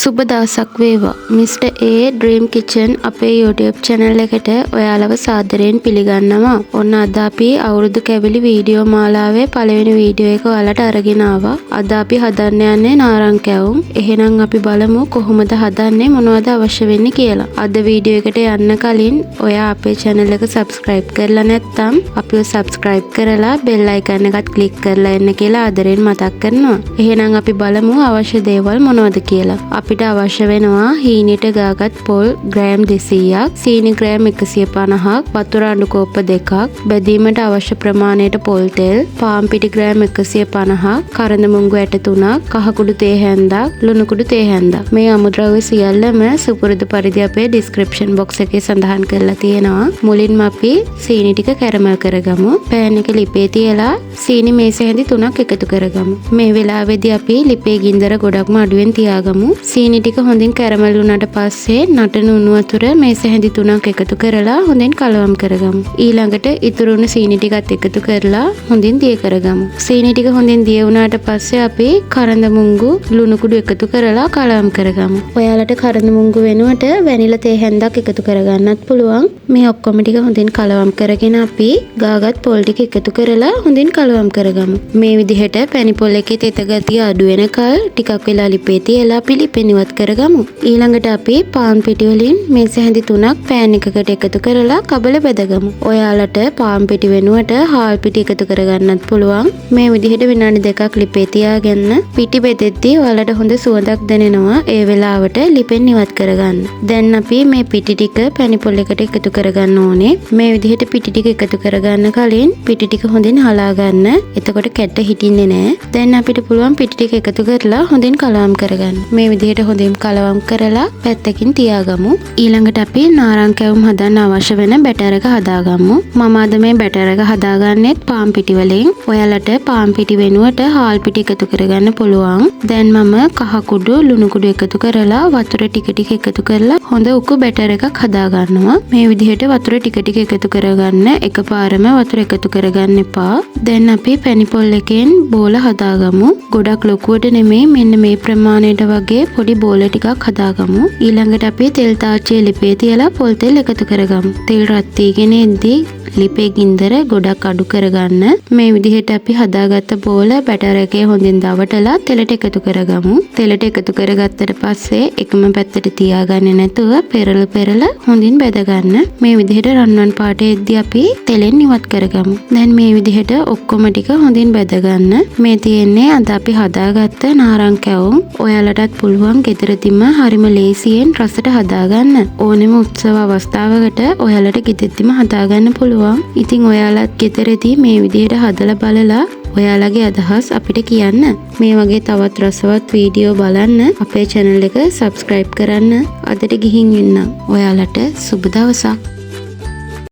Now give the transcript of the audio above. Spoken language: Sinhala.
සුබ දවසක් වේවා. Mr. A Dream Kitchen අපේ YouTube channel එකට ඔයාලව සාදරයෙන් පිළිගන්නවා. ඔන්න අද අපි අවුරුදු කැවිලි වීඩියෝ මාලාවේ පළවෙනි වීඩියෝ එක ඔයාලට අරගෙන ආවා. අද අපි හදන්න යන්නේ නාරං කැවුම්. එහෙනම් අපි බලමු කොහොමද හදන්නේ, මොනවද අවශ්‍ය වෙන්නේ කියලා. අද වීඩියෝ එකට යන්න කලින් ඔයා අපේ channel එක subscribe කරලා නැත්නම් අපිව subscribe කරලා bell icon එකත් click කරලා එන්න කියලා ආදරෙන් මතක් කරනවා. එහෙනම් අපි බලමු අවශ්‍ය දේවල් මොනවද කියලා. අපිට අවශ්‍ය වෙනවා හීනෙට ගාගත් පොල් ග්‍රෑම් 200ක්, සීනි ග්‍රෑම් 150ක්, වතුර අඬු කෝප්ප 2ක්, බැදීමට අවශ්‍ය ප්‍රමාණයට පොල් තෙල්, පාන් පිටි ග්‍රෑම් 150ක්, කරඳ මුංගු ඇට 3ක්, කහ කුඩු තේ හැන්දක්, ලුණු කුඩු තේ හැන්දක්. මේ අමුද්‍රව්‍ය සියල්ලම සුපුරුදු පරිදි අපේ description box එකේ සඳහන් කරලා තියෙනවා. මුලින්ම අපි සීනි ටික කැරමල් කරගමු. පෑන් එක ලිපේ තියලා සීනි මේස හැඳි 3ක් එකතු කරගමු. මේ වෙලාවේදී අපි ලිපේ ගින්දර ගොඩක්ම අඩුවෙන් තියාගමු. සීනි ටික හොඳින් කැරමල් වුණාට පස්සේ නටන උණු වතුර මේස හැඳි 3ක් එකතු කරලා හොඳින් කලවම් කරගමු. ඊළඟට ඉතුරු වුණු සීනි ටිකත් එකතු කරලා හොඳින් දිය කරගමු. සීනි ටික හොඳින් දිය වුණාට පස්සේ අපි කරඳ මුංගු ලුණු කුඩු එකතු කරලා කලවම් කරගමු. ඔයාලට කරඳ මුංගු වෙනුවට වැනිලා තේ හැන්දක් එකතු කරගන්නත් පුළුවන්. මේ ඔක්කොම ටික හොඳින් කලවම් කරගෙන අපි ගාගත් පොල් ටික එකතු කරලා හොඳින් කලවම් කරගමු. මේ විදිහට පැණි පොල් එකේ තෙත ගතිය අඩු වෙනකල් ටිකක් වෙලා ලිපේ තියලා අපි ලිපෙන් ඉවත් කරගමු. ඊළඟට අපි පාන් පිටි වලින් මේස හැඳි 3ක් පෑන් එකකට එකතු කරලා කබල බෙදගමු. ඔයාලට පාන් පිටි වෙනුවට හාල් පිටි එකතු කරගන්නත් පුළුවන්. මේ විදිහට විනාඩි 2ක් ලිපේ තියාගෙන පිටි බෙදෙද්දී ඔයාලට හොඳ සුවඳක් දැනෙනවා. ඒ වෙලාවට ලිපෙන් ඉවත් කරගන්න. දැන් අපි මේ පිටි ටික පැණි පොල් එකට එකතු කරගන්න ඕනේ. මේ විදිහට පිටි ටික එකතු කරගන්න කලින් පිටි ටික හොඳින් හලා ගන්න. එතකොට කැට හිටින්නේ නැහැ. දැන් අපිට පුළුවන් පිටි ටික එකතු කරලා හොඳින් කලවම් කරගන්න. මේ විදිහට හොඳින් කලවම් කරලා පැත්තකින් තියාගමු. ඊළඟට අපි නාරං කැවුම් හදන්න අවශ්‍ය වෙන බැටර් එක හදාගමු. මම අද මේ බැටර් එක හදාගන්නෙත් පාන් පිටි වලින්. ඔයාලට පාන් පිටි වෙනුවට හාල් පිටි එකතු කරගන්න පුළුවන්. දැන් මම කහ කුඩු ලුණු කුඩු එකතු කරලා වතුර ටික ටික එකතු කරලා හොඳ උකු බැටර් එකක් හදාගන්නවා. මේ විදිහට වතුර ටික ටික එකතු කරගන්න. එකපාරම වතුර එකතු කරගන්න එපා. දැන් අපි පැණි පොල් එකෙන් බෝල හදාගමු. ගොඩක් ලොකුවට නෙමෙයි, මෙන්න මේ ප්‍රමාණයට වගේ පොඩි බෝල ටිකක් හදාගමු. ඊළඟට අපි තෙල් තාච්චියේ ලිපේ තියලා පොල් තෙල් එකතු කරගමු. තෙල් රත් වීගෙන එද්දී ලිපේ ගින්දර ගොඩක් අඩු කරගන්න. මේ විදිහට අපි හදාගත්ත බෝල බැටර් එකේ හොඳින් දවටලා තෙලට එකතු කරගමු. තෙලට එකතු කරගත්තට පස්සේ එකම පැත්තට තියාගන්නේ නැතුව පෙරල හොඳින් බෙදගන්න. මේ විදිහට රන්වන් පාටේ එද්දී අපි තෙලෙන් ඉවත් කරගමු. දැන් මේ විදිහට ඔක්කොම ටික හොඳින් බෙදගන්න. මේ තියෙන්නේ අද අපි හදාගත්ත නාරං කැවුම්. ඔයාලටත් පුළුවන් ගෙදරදීම හරිම ලේසියෙන් රසට හදාගන්න. ඕනෙම උත්සව අවස්ථාවකට ඔයාලට ගෙදරදීම හදාගන්න පුළුවන්. ඉතින් ඔයාලත් ගෙදරදී මේ විදිහට හදලා බලලා ඔයාලගේ අදහස් අපිට කියන්න. මේ වගේ තවත් රසවත් වීඩියෝ බලන්න අපේ channel එක subscribe කරන්න. අදට ගිහින් ඉන්න. ඔයාලට සුබ දවසක්.